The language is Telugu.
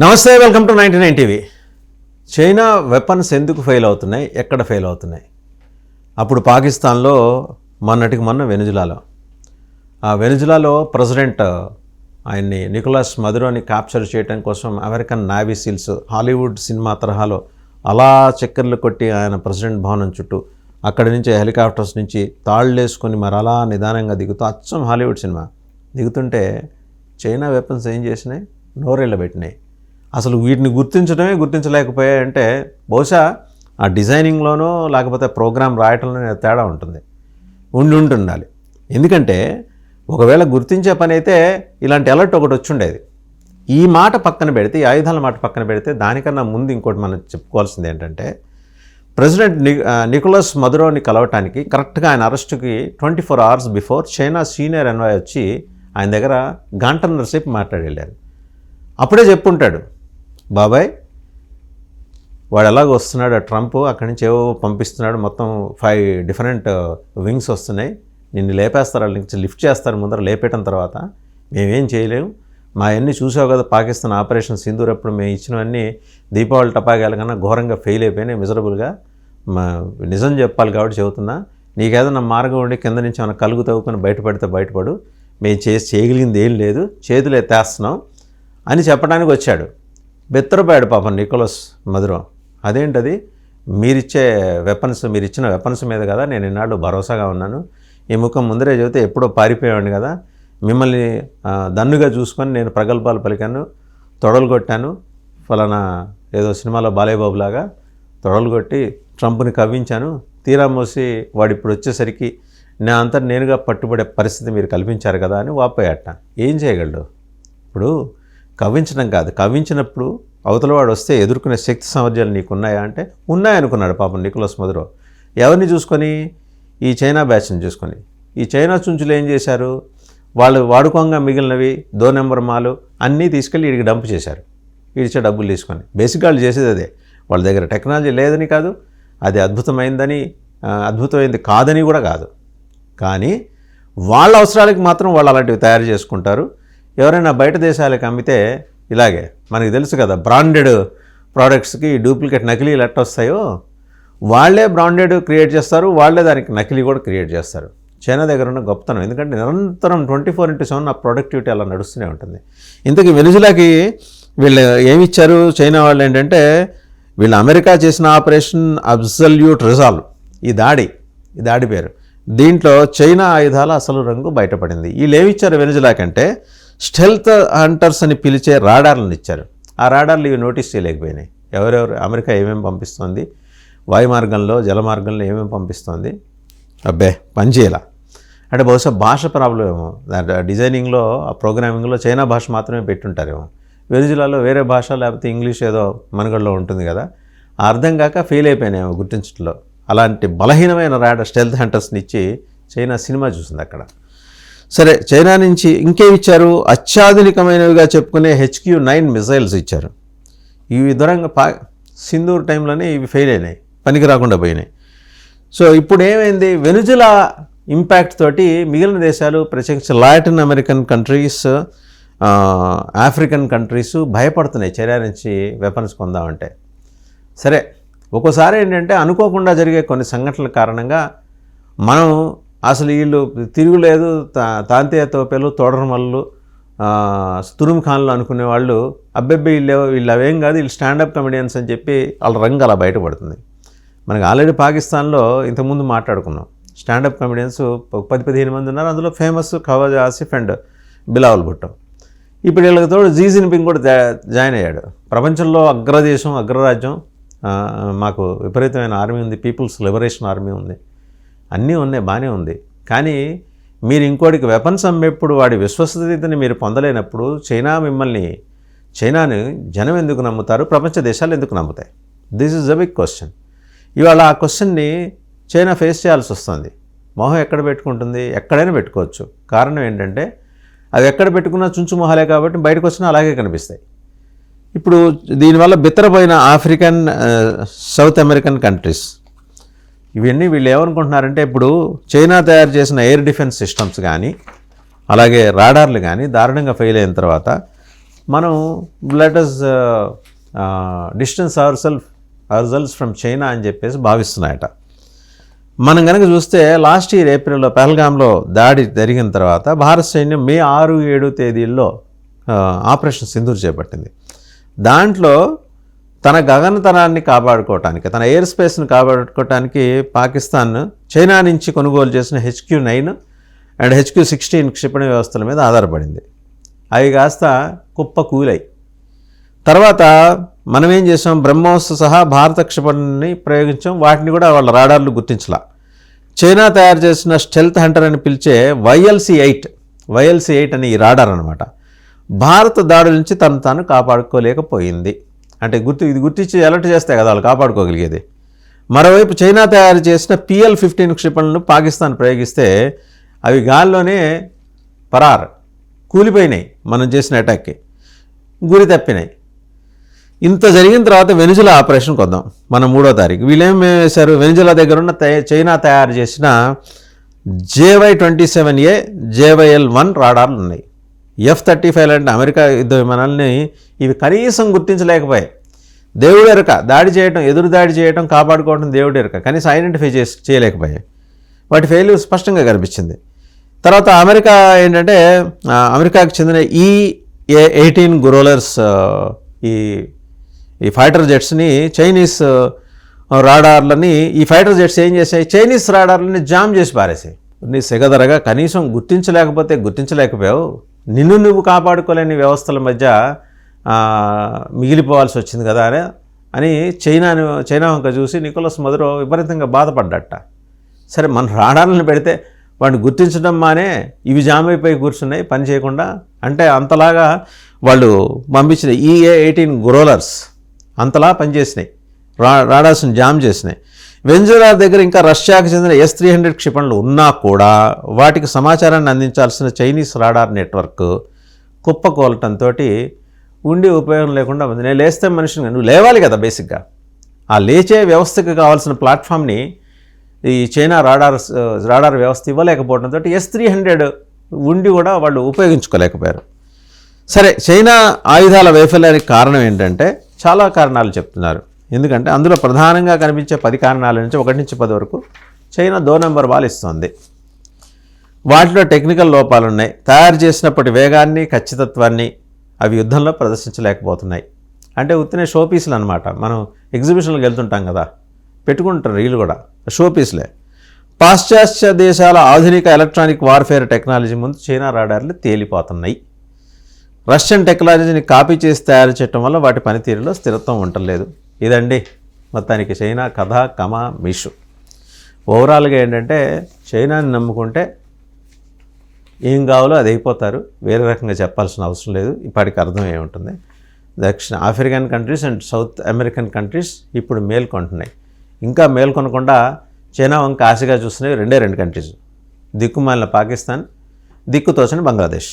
నమస్తే, welcome to 99 TV. China weapons ఎందుకు ఫెయిల్ అవుతున్నాయి, ఎక్కడ ఫెయిల్ అవుతున్నాయి? అప్పుడు పాకిస్తాన్లో, మొన్నటికి మొన్న వెనిజులాలో ప్రెసిడెంట్ ఆయన్ని నికోలస్ మదురోని క్యాప్చర్ చేయడం కోసం American navy seals Hollywood cinema తరహాలో అలా చక్కర్లు కొట్టి ఆయన ప్రెసిడెంట్ భవనం చుట్టూ అక్కడి నుంచి హెలికాప్టర్స్ నుంచి తాళ్ళేసుకొని మరి అలా నిదానంగా దిగుతూ అచ్చం హాలీవుడ్ సినిమా దిగుతుంటే చైనా వెపన్స్ ఏం చేసినాయి? నోరెళ్ళబెట్టినాయి. అసలు వీటిని గుర్తించలేకపోయాయంటే బహుశా ఆ డిజైనింగ్లోనో లేకపోతే ప్రోగ్రామ్ రాయటంలోనే తేడా ఉండాలి. ఎందుకంటే ఒకవేళ గుర్తించే పని అయితే ఇలాంటి అలర్ట్ ఒకటి వచ్చుండేది. ఈ మాట పక్కన పెడితే, ఈ ఆయుధాల మాట పక్కన పెడితే, దానికన్నా ముందు ఇంకోటి మనం చెప్పుకోవాల్సింది ఏంటంటే, ప్రెసిడెంట్ నికోలస్ మదురోని కలవటానికి కరెక్ట్గా ఆయన అరెస్టుకి 24 hours before China senior envoy వచ్చి ఆయన దగ్గర గంటన్నర సేపు మాట్లాడి వెళ్ళారు. అప్పుడే చెప్పుంటాడు, బాబాయ్ వాడు ఎలాగ వస్తున్నాడు, ట్రంప్ అక్కడి నుంచి ఏవో పంపిస్తున్నాడు, మొత్తం 5 different వింగ్స్ వస్తున్నాయి, నిన్ను లేపేస్తారు, వాళ్ళ నుంచి లిఫ్ట్ చేస్తారు, ముందర లేపేయటం తర్వాత మేమేం చేయలేము, మా అన్నీ చూసావు కదా పాకిస్తాన్ ఆపరేషన్ సింధూర్ అప్పుడు మేము ఇచ్చినవన్నీ దీపావళి టపాకాయల కన్నా ఘోరంగా ఫెయిల్ అయిపోయినాయి, మిజరబుల్గా. నిజం చెప్పాలి కాబట్టి చెబుతున్నా, నీకేదన్నా మార్గం ఉండి కింద నుంచి ఏమైనా కలుగు తవ్వుకొని బయటపడు, మేము చేయగలిగింది ఏం లేదు, చేతులు ఎత్తేస్తున్నాం అని చెప్పడానికి వచ్చాడు. బెత్తరపోయాడు పాపం నికోలస్ మదురో. అదేంటది, మీరిచ్చిన వెపన్స్ మీద కదా నేను ఇన్నాళ్ళు భరోసాగా ఉన్నాను, ఈ ముఖం ముందరే చెబితే ఎప్పుడో పారిపోయాడు కదా, మిమ్మల్ని దన్నుగా చూసుకొని నేను ప్రగల్భాలు పలికాను, తొడలు కొట్టాను, ఫలానా ఏదో సినిమాలో బాలేబాబులాగా తొడలు కొట్టి ట్రంప్ని కవ్వించాను, తీరా మోసి వాడు ఇప్పుడు వచ్చేసరికి నా అంతా నేనుగా పట్టుబడే పరిస్థితి మీరు కల్పించారు కదా అని వాపోయాట. ఏం చేయగలడు? ఇప్పుడు కవ్వించడం కాదు, కవ్వించినప్పుడు అవతలవాడు వస్తే ఎదుర్కొనే శక్తి సామర్థ్యాలు నీకు ఉన్నాయా అంటే ఉన్నాయనుకున్నాడు పాపం నికోలస్ మదురో. ఎవరిని చూసుకొని? ఈ చైనా బ్యాచ్ని చూసుకొని. ఈ చైనా చుంచులు ఏం చేశారు, వాళ్ళు వాడుకోంగా మిగిలినవి 2 నెంబర్ మాలు అన్నీ తీసుకెళ్ళి వీడికి డంప్ చేశారు, వీడిచ్చే డబ్బులు తీసుకొని. బేసిక్గా వాళ్ళు చేసేది అదే. వాళ్ళ దగ్గర టెక్నాలజీ లేదని కాదు, అది అద్భుతమైంది కాదని కూడా కాదు, కానీ వాళ్ళ అవసరాలకు మాత్రం వాళ్ళు అలాంటివి తయారు చేసుకుంటారు. ఎవరైనా బయట దేశాలకు అమ్మితే ఇలాగే మనకి తెలుసు కదా, బ్రాండెడ్ ప్రోడక్ట్స్కి డూప్లికేట్ నకిలీలు ఎట్ట వస్తాయో వాళ్ళే బ్రాండెడ్ క్రియేట్ చేస్తారు, వాళ్ళే దానికి నకిలీ కూడా క్రియేట్ చేస్తారు. చైనా దగ్గర ఉన్న గొప్పతనం, ఎందుకంటే నిరంతరం 24/7 ఆ ప్రొడక్టివిటీ అలా నడుస్తూనే ఉంటుంది. ఇంతకీ వెనిజులాకి వీళ్ళు ఏమిచ్చారు చైనా వాళ్ళు ఏంటంటే, వీళ్ళు అమెరికా చేసిన ఆపరేషన్ అబ్సల్యూట్ రిజాల్వ్, ఈ దాడి పేరు. దీంట్లో చైనా ఆయుధాల అసలు రంగు బయటపడింది. వీళ్ళు ఏమిచ్చారు వెనిజులాకంటే, స్టెల్త్ హంటర్స్ అని పిలిచే రాడార్లను ఇచ్చారు. ఆ రాడార్లు ఇవి నోటీస్ చేయలేకపోయినాయి. ఎవరెవరు అమెరికా ఏమేమి పంపిస్తోంది, వాయు మార్గంలో జల మార్గంలో ఏమేమి పంపిస్తోంది, పనిచేయాల అంటే బహుశా భాష ప్రాబ్లం ఏమో, డిజైనింగ్లో ఆ ప్రోగ్రామింగ్లో చైనా భాష మాత్రమే పెట్టుంటారేమో. వెనిజులాలో వేరే భాష లేకపోతే ఇంగ్లీష్ ఏదో మనుగడలో ఉంటుంది కదా, అర్థం కాక ఫెయిల్ అయిపోయినాయేమో గుర్తించడంలో. అలాంటి బలహీనమైన రాడార్ స్టెల్త్ హంటర్స్ని ఇచ్చి చైనా సినిమా చూసింది అక్కడ. సరే, చైనా నుంచి ఇంకేమి ఇచ్చారు? అత్యాధునికమైనవిగా చెప్పుకునే HQ-9 మిసైల్స్ ఇచ్చారు. ఇవి దూరంగా సింధూర్ టైంలోనే ఇవి ఫెయిల్ అయినాయి, పనికి రాకుండా పోయినాయి. సో ఇప్పుడు ఏమైంది, వెనిజులా ఇంపాక్ట్ తోటి మిగిలిన దేశాలు, ప్రత్యేకించి Latin American countries, African countries భయపడుతున్నాయి చైనా నుంచి వెపన్స్ కొందామంటే. సరే, ఒక్కోసారి ఏంటంటే అనుకోకుండా జరిగే కొన్ని సంఘటనల కారణంగా మనం అసలు వీళ్ళు తిరుగులేదు, తాంతీయ తోపేలు, తోడరమల్లు, తురుము ఖాన్లు అనుకునే వాళ్ళు అబ్బెబ్బే వీళ్ళు అవేం కాదు, వీళ్ళు స్టాండప్ కమెడియన్స్ అని చెప్పి వాళ్ళ రంగు అలా బయటపడుతుంది. మనకి ఆల్రెడీ పాకిస్తాన్లో ఇంతకుముందు మాట్లాడుకున్నాం, స్టాండప్ కమెడియన్స్ 10-15 మంది ఉన్నారు. అందులో ఫేమస్ ఖవాజా ఆసిఫ్ అండ్ బిలావల్ భుట్టో. ఇప్పుడు వీళ్ళకి తోడు జీ జిన్పింగ్ కూడా జాయిన్ అయ్యాడు. ప్రపంచంలో అగ్రరాజ్యం, మాకు విపరీతమైన ఆర్మీ ఉంది, పీపుల్స్ లిబరేషన్ ఆర్మీ ఉంది, అన్నీ ఉన్నాయి, బాగానే ఉంది. కానీ మీరు ఇంకోటికి వెపన్స్ అమ్మేప్పుడు వాడి విశ్వసనీయతని మీరు పొందలేనప్పుడు చైనాని జనం ఎందుకు నమ్ముతారు, ప్రపంచ దేశాలు ఎందుకు నమ్ముతాయి? This is a big question. ఇవాళ ఆ క్వశ్చన్ని చైనా ఫేస్ చేయాల్సి వస్తుంది. మొహం ఎక్కడ పెట్టుకుంటుంది? ఎక్కడైనా పెట్టుకోవచ్చు. కారణం ఏంటంటే అవి ఎక్కడ పెట్టుకున్నా చుంచు మొహాలే కాబట్టి బయటకు వచ్చినా అలాగే కనిపిస్తాయి. ఇప్పుడు దీనివల్ల బిత్తరపోయిన ఆఫ్రికన్, సౌత్ అమెరికన్ కంట్రీస్ ఇవన్నీ వీళ్ళు ఏమనుకుంటున్నారంటే, ఇప్పుడు చైనా తయారు చేసిన ఎయిర్ డిఫెన్స్ సిస్టమ్స్ కానీ అలాగే రాడార్లు కానీ దారుణంగా ఫెయిల్ అయిన తర్వాత మనం let us distance ourselves from China అని చెప్పేసి భావిస్తున్నాయట. మనం కనుక చూస్తే లాస్ట్ ఇయర్ ఏప్రిల్లో పహల్గామ్లో దాడి జరిగిన తర్వాత భారత సైన్యం మే 6-7 తేదీల్లో ఆపరేషన్ సింధూర్ చేపట్టింది. దాంట్లో తన గగనతనాన్ని కాపాడుకోవటానికి, తన ఎయిర్ స్పేస్ని కాపాడుకోవటానికి పాకిస్తాన్ చైనా నుంచి కొనుగోలు చేసిన HQ-9 అండ్ HQ-16 క్షిపణి వ్యవస్థల మీద ఆధారపడింది. అవి కాస్త కుప్ప కూలాయి. తర్వాత మనం ఏం చేసాం, బ్రహ్మోస్ సహా భారత క్షిపణిని ప్రయోగించాం. వాటిని కూడా వాళ్ళ రాడార్లు గుర్తించలా. చైనా తయారు చేసిన స్టెల్త్ హంటర్ అని పిలిచే YLC-8 అని ఈ రాడార్ అనమాట, భారత దాడుల నుంచి తను తాను కాపాడుకోలేకపోయింది. అంటే ఇది గుర్తించి అలర్ట్ చేస్తే కదా వాళ్ళు కాపాడుకోగలిగేది. మరోవైపు చైనా తయారు చేసిన PL-15 క్షిపణులను పాకిస్తాన్ ప్రయోగిస్తే అవి గాల్లోనే కూలిపోయినాయి. మనం చేసిన అటాక్కి గురి తప్పినాయి. ఇంత జరిగిన తర్వాత వెనిజులా ఆపరేషన్కి వద్దాం. మనం 3వ తారీఖు వీళ్ళేం వేశారు, వెనిజులా దగ్గర ఉన్న చైనా తయారు చేసిన JY-27A JYL-1 రాడార్లు ఉన్నాయి. F-35 లాంటి అమెరికా యుద్ధ విమానాలని ఇవి కనీసం గుర్తించలేకపోయాయి. దేవుడు ఎరక, ఎదురు దాడి చేయడం కాపాడుకోవడం దేవుడు ఎరక, కనీసం ఐడెంటిఫై చేయలేకపోయాయి. వాటి ఫెయిల్యూర్ స్పష్టంగా కనిపించింది. తర్వాత అమెరికా ఏంటంటే, అమెరికాకు చెందిన EA-18 గురోలర్స్ ఈ ఫైటర్ జెట్స్ని చైనీస్ రాడార్లని, ఈ ఫైటర్ జెట్స్ ఏం చేశాయి, చైనీస్ రాడార్లని జామ్ చేసి పారేసాయి. నీ సెగదరగా కనీసం గుర్తించలేకపోయావు, నిన్ను నువ్వు కాపాడుకోలేని వ్యవస్థల మధ్య మిగిలిపోవాల్సి వచ్చింది కదా అని చైనా వంక చూసి నికోలస్ మదురో విపరీతంగా బాధపడ్డట. సరే, మన రాడార్లను పెడితే వాడిని గుర్తించడం మానే ఇవి జామ్ అయిపోయి కూర్చున్నాయి పని చేయకుండా అంటే, అంతలాగా వాళ్ళు పంపించిన EA-18 గురోలర్స్ అంతలా పనిచేసినాయి, రాడార్స్ని జామ్ చేసినాయి. వెనిజులా దగ్గర ఇంకా రష్యాకు చెందిన S-300 క్షిపణులు ఉన్నా కూడా వాటికి సమాచారాన్ని అందించాల్సిన చైనీస్ రాడార్ నెట్వర్క్ కుప్పకూలటంతో ఉండి ఉపయోగం లేకుండా ఉంది. నేను లేస్తే మనిషిని, నువ్వు లేవాలి కదా బేసిక్గా, ఆ లేచే వ్యవస్థకు కావాల్సిన ప్లాట్ఫామ్ని ఈ చైనా రాడార్ వ్యవస్థ ఇవ్వలేకపోవడంతో S-300 ఉండి కూడా వాళ్ళు ఉపయోగించుకోలేకపోయారు. సరే, చైనా ఆయుధాల వైఫల్యానికి కారణం ఏంటంటే చాలా కారణాలు చెప్తున్నారు. ఎందుకంటే అందులో ప్రధానంగా కనిపించే 10 కారణాల నుంచి 1 నుంచి 10 వరకు చైనా 2 నెంబర్ బాల్ ఇస్తుంది. వాటిలో టెక్నికల్ లోపాలు ఉన్నాయి. తయారు చేసినప్పటి వేగాన్ని, ఖచ్చితత్వాన్ని అవి యుద్ధంలో ప్రదర్శించలేకపోతున్నాయి. అంటే ఉత్తినే షోపీసులు అనమాట. మనం ఎగ్జిబిషన్లకు వెళ్తుంటాం కదా, పెట్టుకుంటారు వీళ్ళు కూడా షోపీస్లే. పాశ్చాత్య దేశాల ఆధునిక ఎలక్ట్రానిక్ వార్ఫేర్ టెక్నాలజీ ముందు చైనా రాడార్లు తేలిపోతున్నాయి. రష్యన్ టెక్నాలజీని కాపీ చేసి తయారు చేయడం వల్ల వాటి పనితీరులో స్థిరత్వం ఉండలేదు. ఇదండి మొత్తానికి చైనా కథ మిషు. ఓవరాల్గా ఏంటంటే, చైనాని నమ్ముకుంటే ఏం కావాలో అది అయిపోతారు, వేరే రకంగా చెప్పాల్సిన అవసరం లేదు. ఇప్పటికి అర్థమై ఉంటుంది. దక్షిణ African countries and south American countries ఇప్పుడు మేల్కొంటున్నాయి. ఇంకా మేల్కొనకుండా చైనా వంక ఆశగా చూస్తున్నాయి 2 కంట్రీస్, దిక్కుమాలిన పాకిస్తాన్, దిక్కుతోచని బంగ్లాదేశ్.